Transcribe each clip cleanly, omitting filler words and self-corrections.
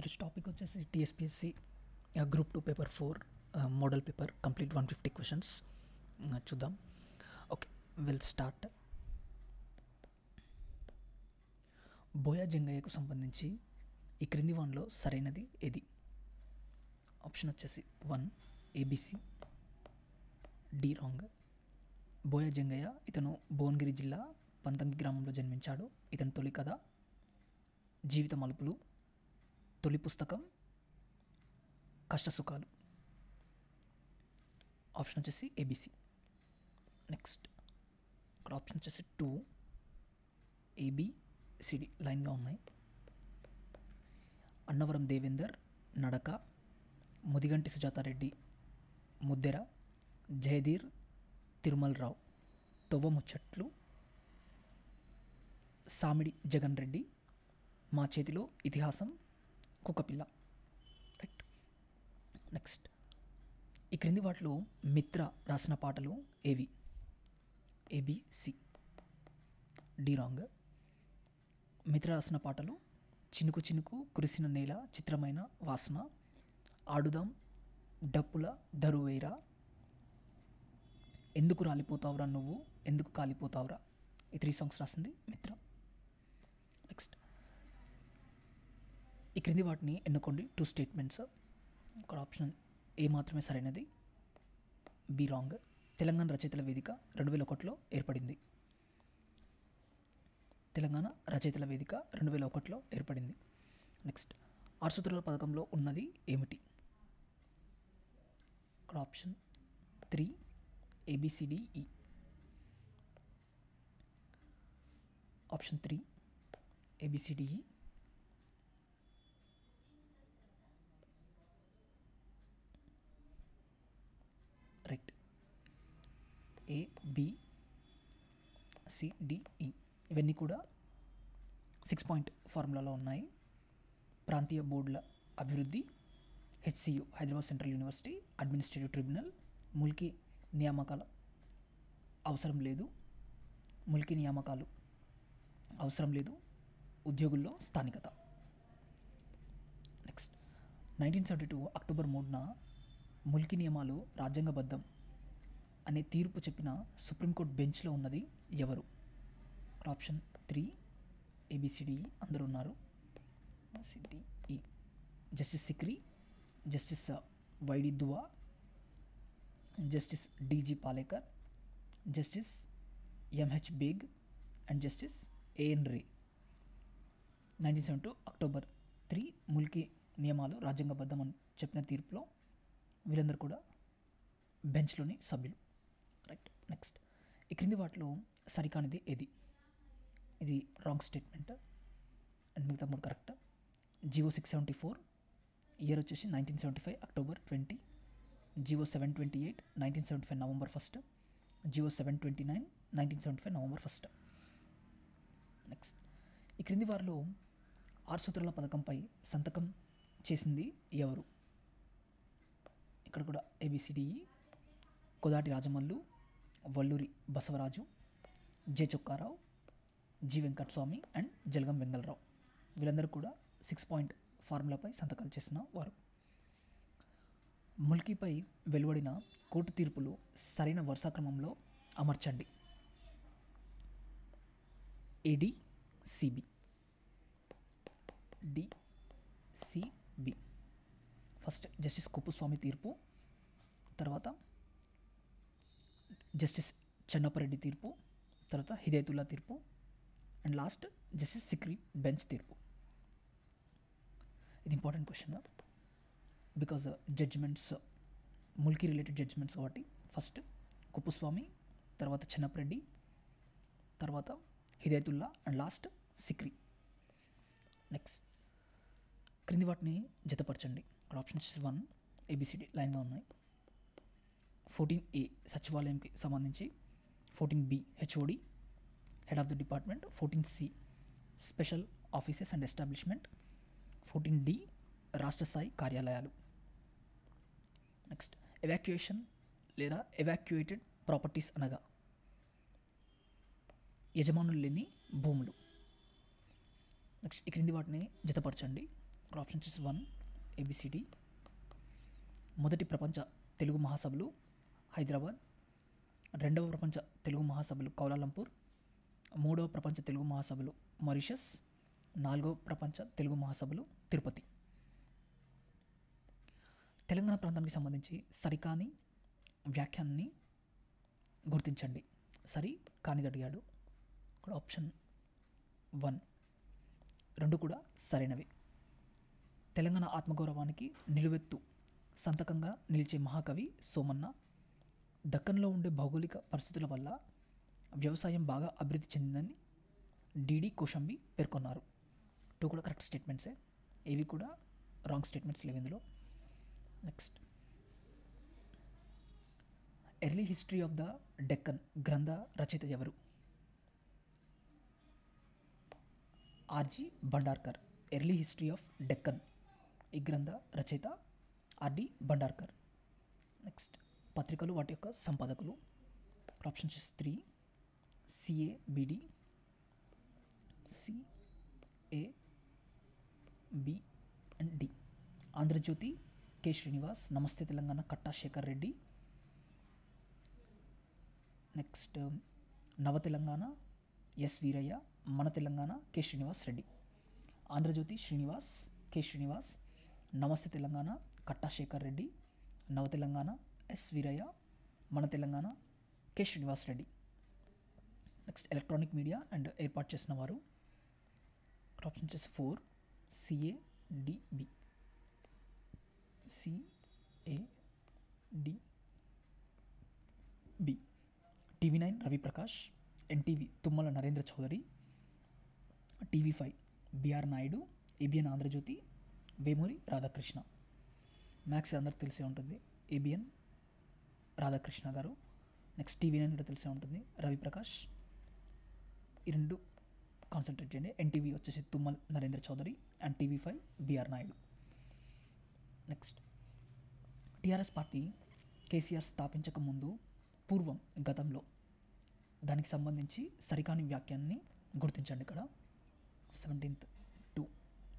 ఈరోజు టాపిక్ వచ్చేసి TSPSC group 2 paper 4 model paper complete 150 questions చూద్దాం. Okay, will start. బోయా జంగయ్యకు సంబంధించి ఈ క్రింది వాన్లో సరైనది ఏది? ఆప్షన్ వచ్చేసి 1 ABC, D wrong. Boya Jangaiah ఇతను భువనగిరి జిల్లా పంతంగి గ్రామంలో జన్మించాడు. ఇతని తొలి కథ జీవిత మలుపులు, తొలి పుస్తకం కష్టసుఖాలు. ఆప్షన్ వచ్చేసి ఏబిసి. నెక్స్ట్ ఇక్కడ ఆప్షన్ వచ్చేసి 2 ఏబిసిడి లైన్గా ఉన్నాయి. అన్నవరం దేవేందర్ నడక, ముదిగంటి సుజాతారెడ్డి ముద్దెర, జయధీర్ తిరుమలరావు తొవ్వ ముచ్చట్లు, సామిడి జగన్ రెడ్డి మా చేతిలో ఇతిహాసం, కుక్కపిల్ల. రైట్. నెక్స్ట్ ఈ క్రింది వాటిలో మిత్ర రాసిన పాటలు ఏవి? A B C, D wrong. మిత్ర రాసిన పాటలు చినుకు చినుకు కురిసిన నేల, చిత్రమైన వాసన, ఆడుదాం డప్పుల దరువేరా, ఎందుకు రాలిపోతావురా నువ్వు, ఎందుకు కాలిపోతావురా. ఈ 3 సాంగ్స్ రాసింది మిత్ర. నెక్స్ట్ ఈ క్రింది వాటిని ఎన్నుకోండి 2 స్టేట్మెంట్స్. ఇక్కడ ఆప్షన్ ఏ మాత్రమే సరైనది, బి రాంగ్. తెలంగాణ రచయితల వేదిక 2001లో ఏర్పడింది. తెలంగాణ రచయితల వేదిక 2001లో ఏర్పడింది. నెక్స్ట్ 6 సూత్రాల పథకంలో ఉన్నది ఏమిటి? ఇక్కడ option 3 ABCDE. Option 3 ABCDE. Right. ABCDE ఇవన్నీ కూడా 6 పాయింట్ ఫార్ములాలో ఉన్నాయి. ప్రాంతీయ బోర్డుల అభివృద్ధి, HCU Hyderabad central university administrative tribunal, Mulki నియామకాల అవసరం లేదు, ముల్కీ నియామకాలు అవసరం లేదు, ఉద్యోగుల్లో స్థానికత. నెక్స్ట్ 1972 అక్టోబర్ 3న ముల్కీ నియమాలు రాజ్యాంగబద్ధం అనే తీర్పు చెప్పిన సుప్రీంకోర్టు బెంచ్లో ఉన్నది ఎవరు? ఆప్షన్ 3 ఏబిసిడిఈ అందరూ ఉన్నారు. CDE justice Sikri, justice YD Dua, justice DG Palekar, justice MH Baig and justice AN Ray. 1972 October 3 Mulki నియమాలు రాజ్యాంగబద్ధం అని చెప్పిన తీర్పులో వీరందరూ కూడా బెంచ్లోని సభ్యులు. రైట్. నెక్స్ట్ ఈ క్రింది వాటిలో సరికానిది ఏది? ఇది రాంగ్ స్టేట్మెంట్ అండ్ మిగతా 3 కరెక్ట్. జివో 674 ఇయర్ వచ్చేసి 1975 October 20, GO 728 1975 November 1, GO 729 1975 November 1. Next ఈ క్రింది వారిలో 6 సూత్రాల పథకంపై సంతకం చేసింది ఎవరు? ఇక్కడ కూడా ABCDE. Kodati Rajamallu, Valluri Basavaraju, J Chokkarao, G Venkataswamy and Jalagam Vengalarao. వీళ్ళందరూ కూడా 6 పాయింట్ ఫార్ములాపై సంతకాలు చేసిన వారు. ముల్కీపై వెలువడిన కోర్టు తీర్పులు సరైన వరుస క్రమంలో అమర్చండి. A D C B, D C B. First justice Kuppuswami తీర్పు, తర్వాత జస్టిస్ చెన్నపరెడ్డి తీర్పు, తర్వాత హిదాయతుల్లా తీర్పు and last justice Sikri bench తీర్పు. ఇది important question because judgements Mulki related judgements కాబట్టి ఫస్ట్ కుప్పుస్వామి, తర్వాత చెన్నపరెడ్డి, తర్వాత Hidayatullah and last Sikri. Next క్రింది వాటిని జతపరచండి. ఇక్కడ ఆప్షన్ 1 ఏబిసిడి లైన్గా ఉన్నాయి. 14A సచివాలయంకి సంబంధించి, 14B HOD head of the department, 14C special offices and establishment, 14D రాష్ట్ర స్థాయి కార్యాలయాలు. నెక్స్ట్ ఎవాక్యుయేషన్ లేదా ఎవాక్యుయేటెడ్ ప్రాపర్టీస్ అనగా యజమానులు లేని భూములు. నెక్స్ట్ ఈ క్రింది వాటిని జతపరచండి. ఇక్కడ ఆప్షన్స్ 1 ABCD. మొదటి ప్రపంచ తెలుగు మహాసభలు హైదరాబాద్, రెండవ ప్రపంచ తెలుగు మహాసభలు కౌలాలంపూర్, మూడవ ప్రపంచ తెలుగు మహాసభలు మారిషస్, నాలుగవ ప్రపంచ తెలుగు మహాసభలు తిరుపతి. తెలంగాణ ప్రాంతానికి సంబంధించి సరికాని వ్యాఖ్యానాన్ని గుర్తించండి. సరి కానిది అడిగాడు. ఇక్కడ ఆప్షన్ 1 రెండు కూడా సరైనవి. తెలంగాణ ఆత్మగౌరవానికి నిలువెత్తు సంతకంగా నిలిచే మహాకవి సోమన్న. దక్కన్లో ఉండే భౌగోళిక పరిస్థితుల వల్ల వ్యవసాయం బాగా అభివృద్ధి చెందిందని డిడి కోశంబి పేర్కొన్నారు. 2 కూడా కరెక్ట్ స్టేట్మెంట్సే, ఏవి కూడా రాంగ్ స్టేట్మెంట్స్ లేవు ఇందులో. Next, early history of the Deccan గ్రంథ రచయిత ఎవరు? RG Bhandarkar. Early history of Deccan ఈ గ్రంథ రచయిత ఆర్డి బండార్కర్. నెక్స్ట్, పత్రికలు వాటి యొక్క సంపాదకులు. Options 3 CABD, CAB and D. Andhrajyothi K Srinivas, Namaste Telangana Katta Shekar Reddy. Next, Nava Telangana S Veeraiah, మన తెలంగాణ కె శ్రీనివాస్ రెడ్డి. ఆంధ్రజ్యోతి శ్రీనివాస్, కె శ్రీనివాస్, నమస్తే తెలంగాణ కట్టా శేఖర్ రెడ్డి, నవ తెలంగాణ ఎస్ వీరయ్య, మన Telangana K Srinivas Reddy. Next, electronic media and ఏర్పాటు చేసిన వారు. Option 4 CADB, CADB. TV9 Raviprakash, NTV Tummala Narendra Chowdary, TV5 BR Naidu, ABN Andhrajyothy Vemuri Radhakrishna. Maths అందరికి తెలిసే ఉంటుంది, ABN రాధాకృష్ణ గారు. నెక్స్ట్, TV9 కూడా తెలిసే ఉంటుంది, రవిప్రకాష్. ఈ రెండు కాన్సన్ట్రేట్ చేయండి. NTV వచ్చేసి Tummal Narendra Chowdary and TV5 BR Naidu. Next, TRS party KCR స్థాపించక ముందు పూర్వం గతంలో దానికి సంబంధించి సరికాని వ్యాఖ్యాన్ని గుర్తించండి. ఇక్కడ 17th 2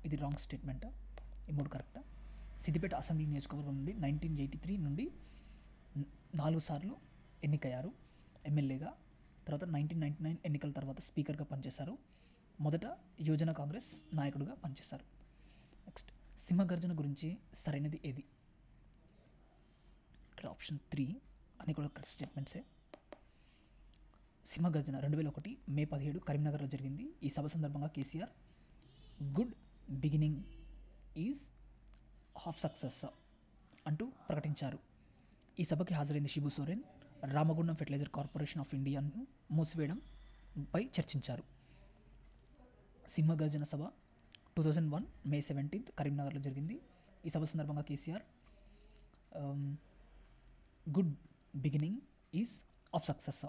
ఇది రాంగ్ స్టేట్మెంట్, ఈ 3 కరెక్ట్. సిద్దిపేట అసెంబ్లీ నియోజకవర్గం నుండి 1983 నుండి 4 సార్లు ఎన్నికయ్యారు ఎమ్మెల్యేగా. తర్వాత 1999 ఎన్నికల తర్వాత స్పీకర్గా పనిచేశారు. మొదట యువజన కాంగ్రెస్ నాయకుడిగా పనిచేశారు. నెక్స్ట్, సింహగర్జన గురించి సరైనది ఏది? ఇక్కడ ఆప్షన్ 3 అని కూడా కరెక్ట్ స్టేట్మెంట్సే. సింహగర్జన 2001 మే 17 కరీంనగర్లో జరిగింది. ఈ సభ సందర్భంగా KCR good beginning is half success అంటూ ప్రకటించారు. ఈ సభకి హాజరైంది Shibu Soren Ramagundam fertilizer corporation of ఇండియాను మూసివేయడంపై చర్చించారు. సింహగర్జన సభ 2001 మే 17 కరీంనగర్లో జరిగింది. ఈ సభ సందర్భంగా KCR good beginning is half success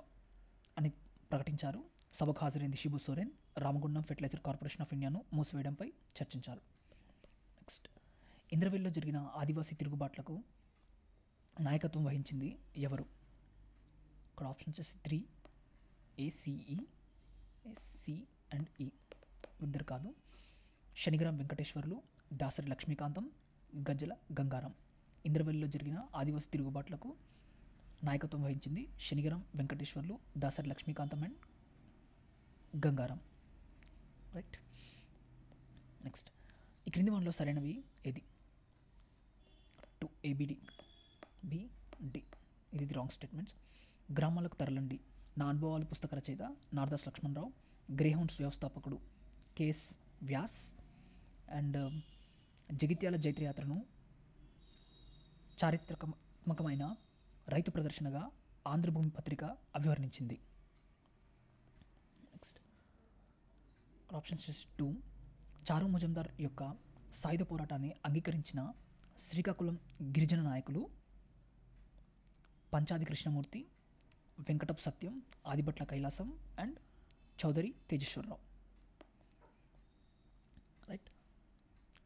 అని ప్రకటించారు. సభకు హాజరైంది Shibu Soren Ramagundam fertilizer corporation of ఇండియాను మూసివేయడంపై చర్చించారు. నెక్స్ట్, ఇంద్రవెల్లిలో జరిగిన ఆదివాసీ తిరుగుబాట్లకు నాయకత్వం వహించింది ఎవరు? ఇక్కడ options 3 ACE, SC and E. ఇద్దరు కాదు. శనిగ్రామ్ వెంకటేశ్వర్లు, దాసరి లక్ష్మీకాంతం, గజ్జల గంగారాం. ఇంద్రవెల్లిలో జరిగిన ఆదివాసీ తిరుగుబాట్లకు నాయకత్వం వహించింది Shanigram Venkateswarlu, Dasari Lakshmikantham and Gangaram. Right. Next, ఈ క్రింది వాటిలో సరైనవి ఏది? 2 ABD, B, D. ఇది రాంగ్ స్టేట్మెంట్స్. గ్రామాలకు తరలండి నా అనుభవాలు పుస్తక రచయిత నారదాస్ లక్ష్మణరావు, గ్రేహౌండ్స్ వ్యవస్థాపకుడు KS వ్యాస్ అండ్ జగిత్యాల జైత్రయాత్రను చారిత్రాత్మకమైన రైతు ప్రదర్శనగా ఆంధ్రభూమి పత్రిక అభివర్ణించింది. నెక్స్ట్, ఆప్షన్ 2 చారు ముజందార్ యొక్క సాయుధ పోరాటాన్ని అంగీకరించిన శ్రీకాకుళం గిరిజన నాయకులు పంచాది కృష్ణమూర్తి, వెంకటపు సత్యం, ఆదిభట్ల కైలాసం అండ్ చౌదరి తేజేశ్వరరావు. రైట్.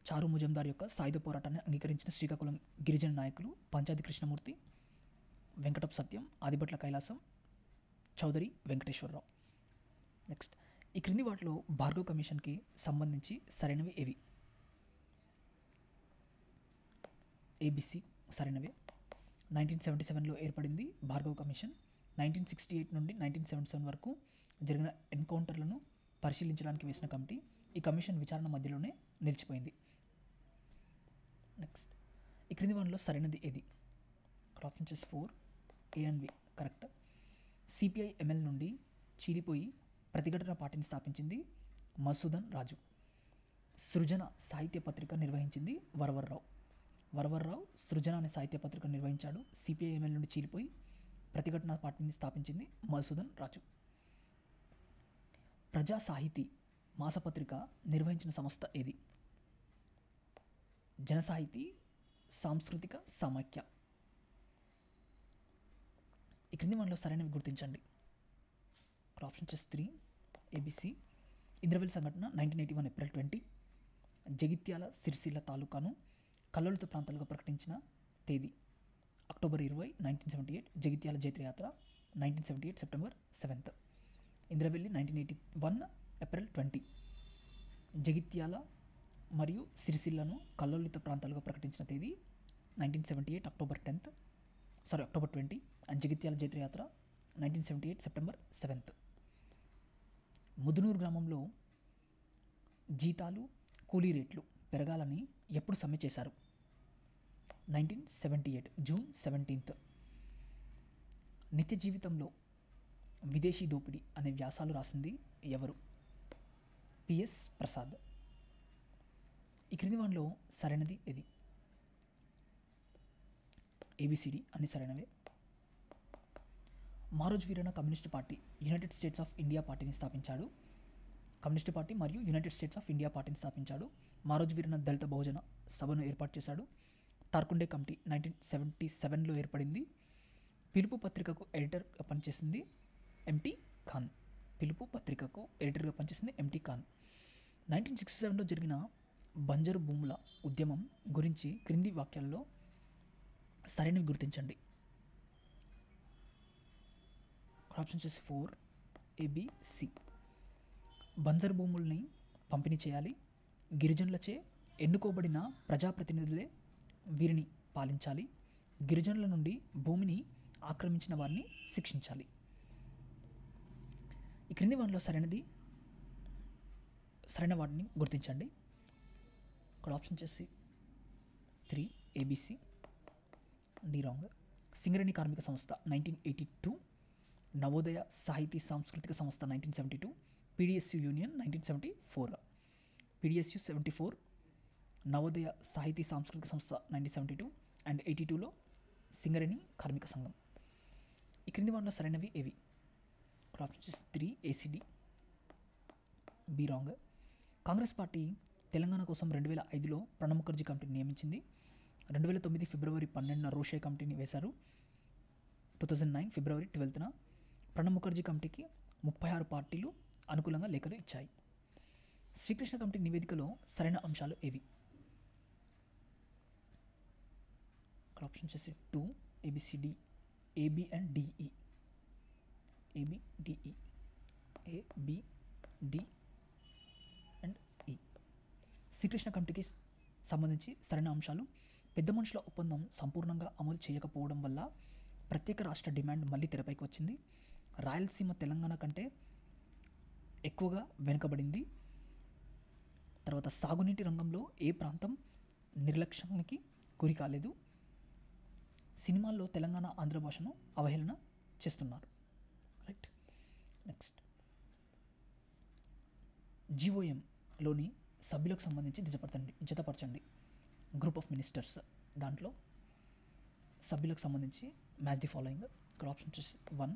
చారు ముజందార్ యొక్క సాయుధ పోరాటాన్ని అంగీకరించిన శ్రీకాకుళం గిరిజన నాయకులు పంచాది కృష్ణమూర్తి, వెంకటపు సత్యం, ఆదిభట్ల కైలాసం, చౌదరి వెంకటేశ్వరరావు. నెక్స్ట్, ఈ క్రింది వాటిలో భార్గవ్ కమిషన్కి సంబంధించి సరైనవి ఏవి? ఏబిసి సరైనవే. 1977లో ఏర్పడింది భార్గవ్ కమిషన్. 1968 నుండి 1977 వరకు జరిగిన ఎన్కౌంటర్లను పరిశీలించడానికి వేసిన కమిటీ. ఈ కమిషన్ విచారణ మధ్యలోనే నిలిచిపోయింది. నెక్స్ట్, ఈ క్రింది వాటిలో సరైనది ఏది? ఇక్కడ ఆప్షన్ వచ్చేసి 4 A and B correct. CPI ML నుండి చీలిపోయి ప్రతిఘటన పార్టీని స్థాపించింది మధుసూదన్ రాజు. సృజన సాహిత్య పత్రిక నిర్వహించింది వరవర్రావు. వరవర్రావు సృజన అనే సాహిత్య పత్రిక నిర్వహించాడు. సిపిఐ ఎంఎల్ నుండి చీలిపోయి ప్రతిఘటన పార్టీని స్థాపించింది మధుసూదన్ రాజు. ప్రజా సాహితీ మాసపత్రిక నిర్వహించిన సంస్థ ఏది? జనసాహితీ సాంస్కృతిక సమాఖ్య. ఈ క్రింది వాటిలో సరైనవి గుర్తించండి. ఇక్కడ ఆప్షన్ వచ్చేసి 3 ABC. ఇంద్రవెల్ సంఘటన 1981 ఏప్రిల్ 20. జగిత్యాల సిరిసిల్ల తాలూకాను కల్లోలిత ప్రాంతాలుగా ప్రకటించిన తేదీ అక్టోబర్ 20, 1978. జగిత్యాల జైత్రయాత్ర 1978 సెప్టెంబర్ 7. ఇంద్రవెల్లి 1981 ఏప్రిల్ 20. జగిత్యాల మరియు సిరిసిల్లను కల్లోలిత ప్రాంతాలుగా ప్రకటించిన తేదీ 1978 అక్టోబర్ 20. అండ్ జగిత్యాల జైత్రయాత్ర 1978 సెప్టెంబర్ 7. ముదునూరు గ్రామంలో జీతాలు కూలీ రేట్లు పెరగాలని ఎప్పుడు సమ్మె చేశారు? 1978 జూన్ 17. నిత్య జీవితంలో విదేశీ దోపిడీ అనే వ్యాసాలు రాసింది ఎవరు? పిఎస్ ప్రసాద్. ఈ క్రింది వాటిలో సరైనది ఏది? ఏబిసిడి అన్ని సరైనవే. Maroj Veeranna communist party United states of India పార్టీని స్థాపించాడు. కమ్యూనిస్ట్ పార్టీ మరియు యునైటెడ్ స్టేట్స్ ఆఫ్ ఇండియా పార్టీని స్థాపించాడు. మారోజ్ వీరన్న దళిత బహుజన సభను ఏర్పాటు చేశాడు. తార్కుండే కమిటీ 1977లో ఏర్పడింది. పిలుపు పత్రికకు ఎడిటర్గా పనిచేసింది ఎంటీ ఖాన్. పిలుపు పత్రికకు ఎడిటర్గా పనిచేసింది ఎంటీ ఖాన్. 1967లో జరిగిన బంజరు భూముల ఉద్యమం గురించి క్రింది వాక్యాల్లో సరైనవి గుర్తించండి. ఆప్షన్ వచ్చేసి 4 ABC. బంజరు భూముల్ని పంపిణీ చేయాలి. గిరిజనులచే ఎన్నుకోబడిన ప్రజాప్రతినిధులే వీరిని పాలించాలి. గిరిజనుల నుండి భూమిని ఆక్రమించిన వారిని శిక్షించాలి. ఈ క్రింది వాటిలో సరైన వాటిని గుర్తించండి. ఇక్కడ ఆప్షన్ వచ్చేసి 3 ABC. D wrong. సింగరేణి కార్మిక సంస్థ 1982. నవోదయ సాహితీ సాంస్కృతిక సంస్థ 1972. PDSU union 1974. PDSU 74. నవోదయ సాహితీ సాంస్కృతిక సంస్థ 1972 అండ్ 82లో సింగరేణి కార్మిక సంఘం. ఈ క్రింది వాటిలో సరైనవి ఏవి? ఆప్షన్ వచ్చేసి 3 ACD. Be wrong. Congress party Telangana కోసం 2005లో ప్రణబ్ ముఖర్జీ కమిటీని నియమించింది. 2009 ఫిబ్రవరి 12న రోషే కమిటీని వేశారు. 2009 ఫిబ్రవరి 12న ప్రణబ్ ముఖర్జీ కమిటీకి 36 పార్టీలు అనుకూలంగా లేఖలు ఇచ్చాయి. శ్రీకృష్ణ కమిటీ నివేదికలో సరైన అంశాలు ఏవి? ఆప్షన్ వచ్చేసి 2 ABCD. AB and DE. ABDE. ABD and E. Srikrishna కమిటీకి సంబంధించి సరైన అంశాలు: పెద్ద మనుషుల ఒప్పందం సంపూర్ణంగా అమలు చేయకపోవడం వల్ల ప్రత్యేక రాష్ట్ర డిమాండ్ మళ్ళీ తెరపైకి వచ్చింది. రాయలసీమ తెలంగాణ కంటే ఎక్కువగా వెనుకబడింది. తర్వాత సాగునీటి రంగంలో ఏ ప్రాంతం నిర్లక్ష్యానికి గురి కాలేదు. సినిమాల్లో తెలంగాణ ఆంధ్ర భాషను అవహేళన చేస్తున్నారు. రైట్. నెక్స్ట్, GOMలోని సభ్యులకు సంబంధించి జతపరచండి. గ్రూప్ ఆఫ్ మినిస్టర్స్ దాంట్లో సభ్యులకు సంబంధించి మ్యాచ్ ది ఫాలోయింగ్. ఇక్కడ ఆప్షన్ వచ్చేసి 1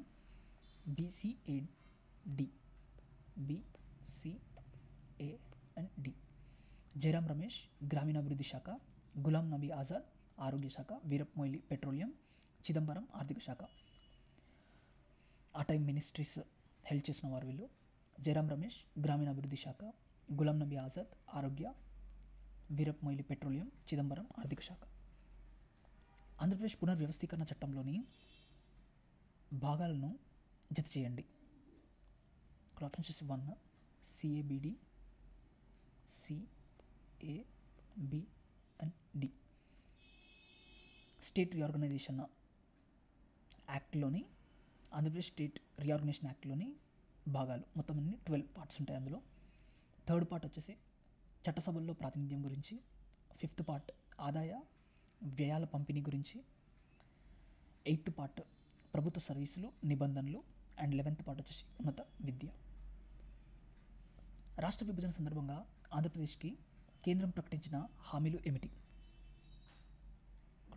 BCAD. BCA and D. Jayaram Ramesh గ్రామీణాభివృద్ధి శాఖ, గులాం నబీ ఆజాద్ ఆరోగ్య శాఖ, వీరప్ మొయిలీ పెట్రోలియం, చిదంబరం ఆర్థిక శాఖ. ఆ టైం మినిస్ట్రీస్ హెల్ప్ చేసిన వారు వీళ్ళు. జయరాం రమేష్ గ్రామీణాభివృద్ధి శాఖ, గులాం నబీ ఆజాద్ ఆరోగ్య, వీరప్ మొయిలీ పెట్రోలియం, చిదంబరం ఆర్థిక శాఖ. ఆంధ్రప్రదేశ్ పునర్వ్యవస్థీకరణ చట్టంలోని భాగాలను జత చేయండి. ఇక్కడ ఆప్షన్ వచ్చేసి 1 CABD, CAB and D. State reorganization యాక్ట్లోని, ఆంధ్రప్రదేశ్ స్టేట్ రీఆర్గనైజేషన్ యాక్ట్లోని భాగాలు మొత్తం అన్ని 12 పార్ట్స్ ఉంటాయి అందులో. థర్డ్ పార్ట్ వచ్చేసి చట్టసభల్లో ప్రాతినిధ్యం గురించి. ఫిఫ్త్ పార్ట్ ఆదాయ వ్యయాల పంపిణీ గురించి. ఎయిత్ పార్ట్ ప్రభుత్వ సర్వీసులు, నిబంధనలు. అండ్ 11th పార్ట్ వచ్చేసి ఉన్నత విద్య. రాష్ట్ర విభజన సందర్భంగా ఆంధ్రప్రదేశ్కి కేంద్రం ప్రకటించిన హామీలు ఏమిటి?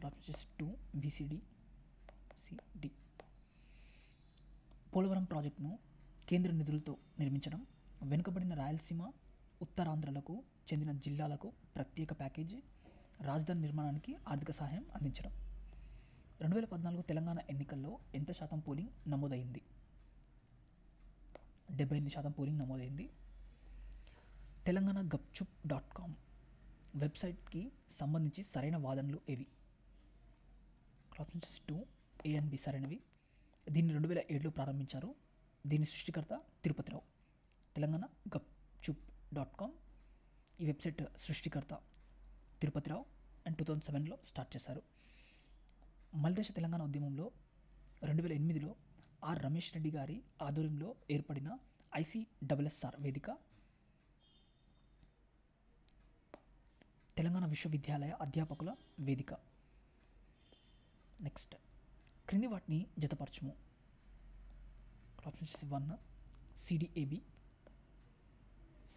వచ్చేసి 2 BCD CD. పోలవరం ప్రాజెక్టును కేంద్ర నిధులతో నిర్మించడం. వెనుకబడిన రాయలసీమ, ఉత్తరాంధ్రలకు చెందిన జిల్లాలకు ప్రత్యేక ప్యాకేజీ. రాజధాని నిర్మాణానికి ఆర్థిక సహాయం అందించడం. 2014 తెలంగాణ ఎన్నికల్లో ఎంత శాతం పోలింగ్ నమోదైంది? 78% పోలింగ్ నమోదైంది. తెలంగాణ gupchup.com వెబ్సైట్కి సంబంధించి సరైన వాదనలు ఏవి? ఆప్షన్స్ 2 A and B సరైనవి. దీన్ని 2007లో ప్రారంభించారు. దీని సృష్టికర్త తిరుపతిరావు. తెలంగాణ gupchup.com ఈ వెబ్సైట్ సృష్టికర్త తిరుపతిరావు అండ్ 2007లో స్టార్ట్ చేశారు. మల్దేశ తెలంగాణ ఉద్యమంలో 2008లో ఆర్ రమేష్ రెడ్డి గారి ఆధ్వర్యంలో ఏర్పడిన ICSSR వేదిక తెలంగాణ విశ్వవిద్యాలయ అధ్యాపకుల వేదిక. నెక్స్ట్, క్రింది వాటిని జతపరచుము. Options 1 CDAB,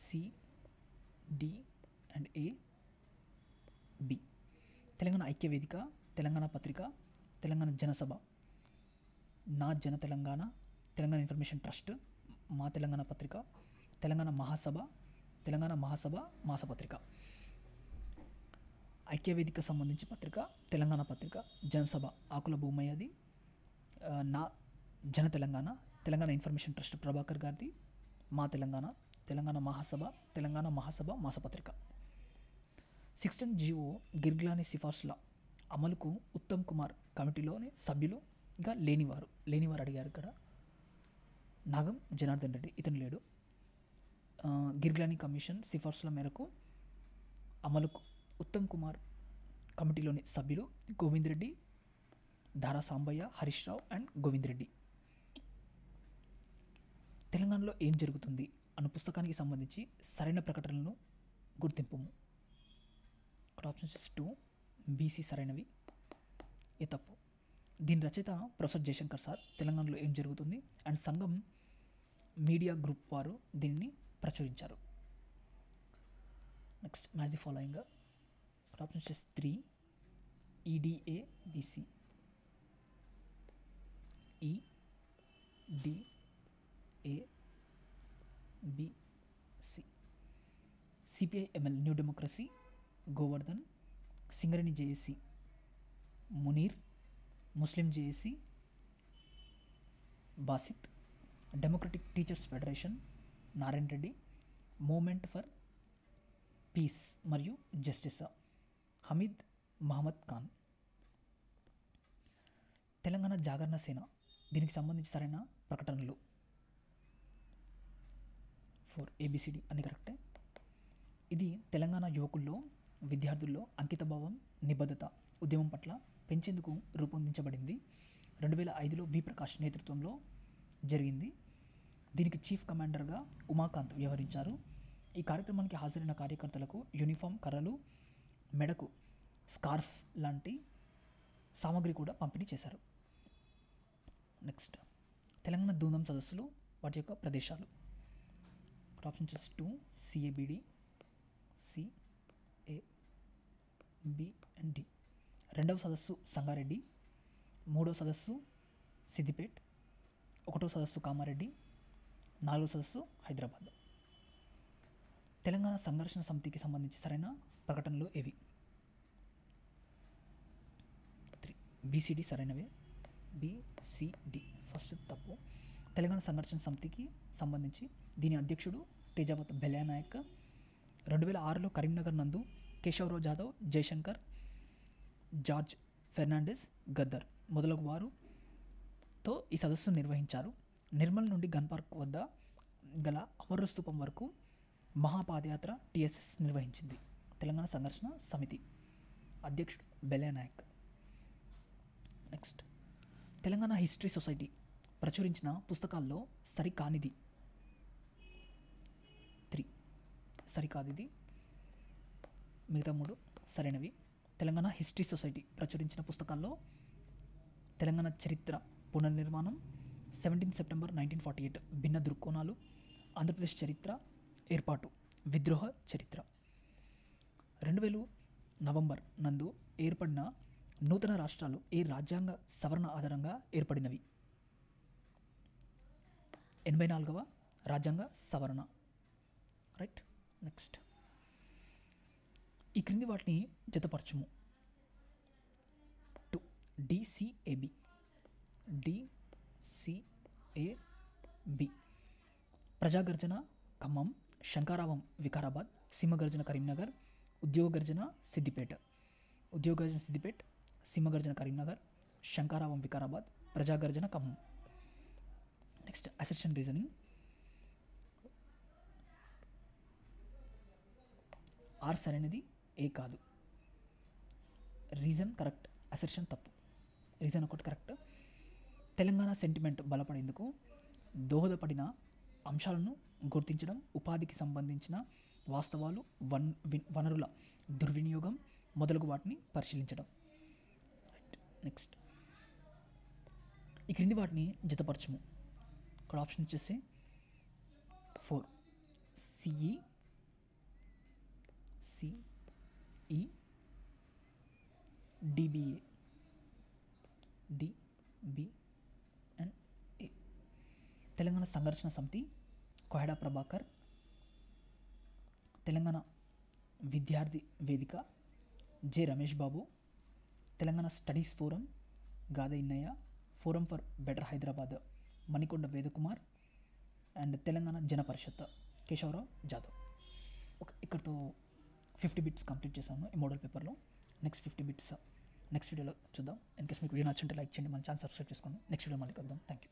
CD and A, B. Telangana ఐక్య వేదిక, తెలంగాణ పత్రిక, తెలంగాణ జనసభ, నా జన తెలంగాణ, తెలంగాణ ఇన్ఫర్మేషన్ ట్రస్ట్, మా తెలంగాణ పత్రిక, తెలంగాణ మహాసభ, తెలంగాణ మహాసభ మాసపత్రిక. ఐక్యవేదిక సంబంధించి పత్రిక తెలంగాణ పత్రిక. జనసభ ఆకుల భూమయ్యది. నా జన తెలంగాణ, తెలంగాణ ఇన్ఫర్మేషన్ ట్రస్ట్ ప్రభాకర్ గారిది. మా తెలంగాణ, తెలంగాణ మహాసభ, తెలంగాణ మహాసభ మాసపత్రిక. 16 GO గిర్గ్లాని సిఫార్సుల అమలుకు ఉత్తమ్ కుమార్ కమిటీలోని సభ్యులుగా లేనివారు అడిగారు ఇక్కడ. నాగం జనార్దన్ రెడ్డి, ఇతను లేడు. గిర్గ్లాని కమిషన్ సిఫార్సుల మేరకు అమలుకు ఉత్తమ్ కుమార్ కమిటీలోని సభ్యులు గోవింద్ రెడ్డి, దారా సాంబయ్య, హరీష్ రావు అండ్ గోవింద్ రెడ్డి. తెలంగాణలో ఏం జరుగుతుంది అన్న పుస్తకానికి సంబంధించి సరైన ప్రకటనలను గుర్తింపు. ఆప్షన్స్ 2 BC సరైనవి, ఏ తప్పు. దీని రచయిత ప్రొఫెసర్ జయశంకర్ సార్. తెలంగాణలో ఏం జరుగుతుంది అండ్ సంఘం మీడియా గ్రూప్ వారు దీనిని ప్రచురించారు. Next, match the following. Options 3 EDA BC, EDA BC. CPI ML new democracy Govardhan, Singareni JAC Munir, Muslim JAC Basith, democratic teachers federation Narayana Reddy, movement for peace మరియు జస్టిస్ హమీద్ మహమ్మద్ ఖాన్. తెలంగాణ జాగరణ సేన దీనికి సంబంధించి సరైన ప్రకటనలు 4 ABCD అన్ని కరెక్టే. ఇది తెలంగాణ యువకుల్లో, విద్యార్థుల్లో అంకితభావం, నిబద్ధత, ఉద్యమం పట్ల పెంచేందుకు రూపొందించబడింది. 2005లో వి ప్రకాష్ నేతృత్వంలో జరిగింది. దీనికి చీఫ్ కమాండర్గా ఉమాకాంత్ వ్యవహరించారు. ఈ కార్యక్రమానికి హాజరైన కార్యకర్తలకు యూనిఫామ్, కర్రలు, మెడకు స్కార్ఫ్ లాంటి సామాగ్రి కూడా పంపిణీ చేశారు. నెక్స్ట్, తెలంగాణ ధూంధాం సదస్సులు, వాటి యొక్క ప్రదేశాలు. Options 2 CABD, CAB and D. 2వ సదస్సు సంగారెడ్డి, 3వ సదస్సు సిద్దిపేట్, 1వ సదస్సు కామారెడ్డి, 4వ సదస్సు హైదరాబాద్. తెలంగాణ సంఘర్షణ సమితికి సంబంధించి సరైన ప్రకటనలు ఏవి? 3 BCD సరైనవే, BCD ఫస్ట్ తప్పు. తెలంగాణ సంఘర్షణ సమితికి సంబంధించి దీని అధ్యక్షుడు తేజావత్ బెల్యానాయక్. 2006లో కరీంనగర్ నందు కేశవరావు జాదవ్, జయశంకర్, జార్జ్ ఫెర్నాండెస్, గద్దర్ మొదలగు వారుతో ఈ సదస్సును నిర్వహించారు. నిర్మల్ నుండి గన్ పార్క్ వద్ద గల అమర స్తూపం వరకు మహాపాదయాత్ర TSS నిర్వహించింది. తెలంగాణ సంఘర్షణ సమితి అధ్యక్షుడు బెల్యానాయక్. నెక్స్ట్ తెలంగాణ హిస్టరీ సొసైటీ ప్రచురించిన పుస్తకాల్లో సరికానిది 3 సరికానిది, మిగతా 3 సరైనవి. తెలంగాణ హిస్టరీ సొసైటీ ప్రచురించిన పుస్తకాల్లో తెలంగాణ చరిత్ర పునర్నిర్మాణం, 17 సెప్టెంబర్ 1948 భిన్న దృక్కోణాలు, ఆంధ్రప్రదేశ్ చరిత్ర ఏర్పాటు విద్రోహ చరిత్ర. 2000 నవంబర్ నందు ఏర్పడిన నూతన రాష్ట్రాలు ఏ రాజ్యాంగ సవరణ ఆధారంగా ఏర్పడినవి? 84వ రాజ్యాంగ సవరణ. రైట్. నెక్స్ట్ ఈ క్రింది వాటిని జతపరచుము. 2 DCAB ప్రజాగర్జన ఖమ్మం, శంకారావం వికారాబాద్, సింహగర్జన కరీంనగర్, ఉద్యోగగర్జన సిద్దిపేట, సింహగర్జన కరీంనగర్, శంకారావం వికారాబాద్, ప్రజాగర్జన Khammam. Next assertion reasoning. R సరైనది, ఏ కాదు. రీజన్ కరెక్ట్, అసెర్షన్ తప్పు. రీజన్ ఒకటి కరెక్ట్. తెలంగాణ సెంటిమెంట్ బలపడేందుకు దోహదపడిన అంశాలను గుర్తించడం, ఉపాధికి సంబంధించిన వాస్తవాలు, వనరుల దుర్వినియోగం మొదలగు వాటిని పరిశీలించడం. రైట్. నెక్స్ట్ ఈ క్రింది వాటిని జతపరచుము. ఇక్కడ ఆప్షన్ వచ్చేసి 4 CE DBA and A. Telangana సంఘర్షణ సమితి కోహెడా ప్రభాకర్, తెలంగాణ విద్యార్థి వేదిక J Ramesh Babu, Telangana studies forum Gade Innaiah, forum for better Hyderabad Manikonda Vedakumar and Telangana Jana Parishad Keshavarao Jadhav. Okay, ఇక్కడతో 50 బిట్స్ కంప్లీట్ చేశాను ఈ మోడల్ పేపర్లో. నెక్స్ట్ 50 బిట్స్ నెక్స్ట్ వీడియోలో చూద్దాం. ఇన్ కేస్ మీకు వీడియో నచ్చుంటే లైక్ చేయండి, మన ఛానల్ సబ్స్క్రైబ్ చేసుకోండి. నెక్స్ట్ వీడియో మళ్ళీ కలుద్దాం. Thank you.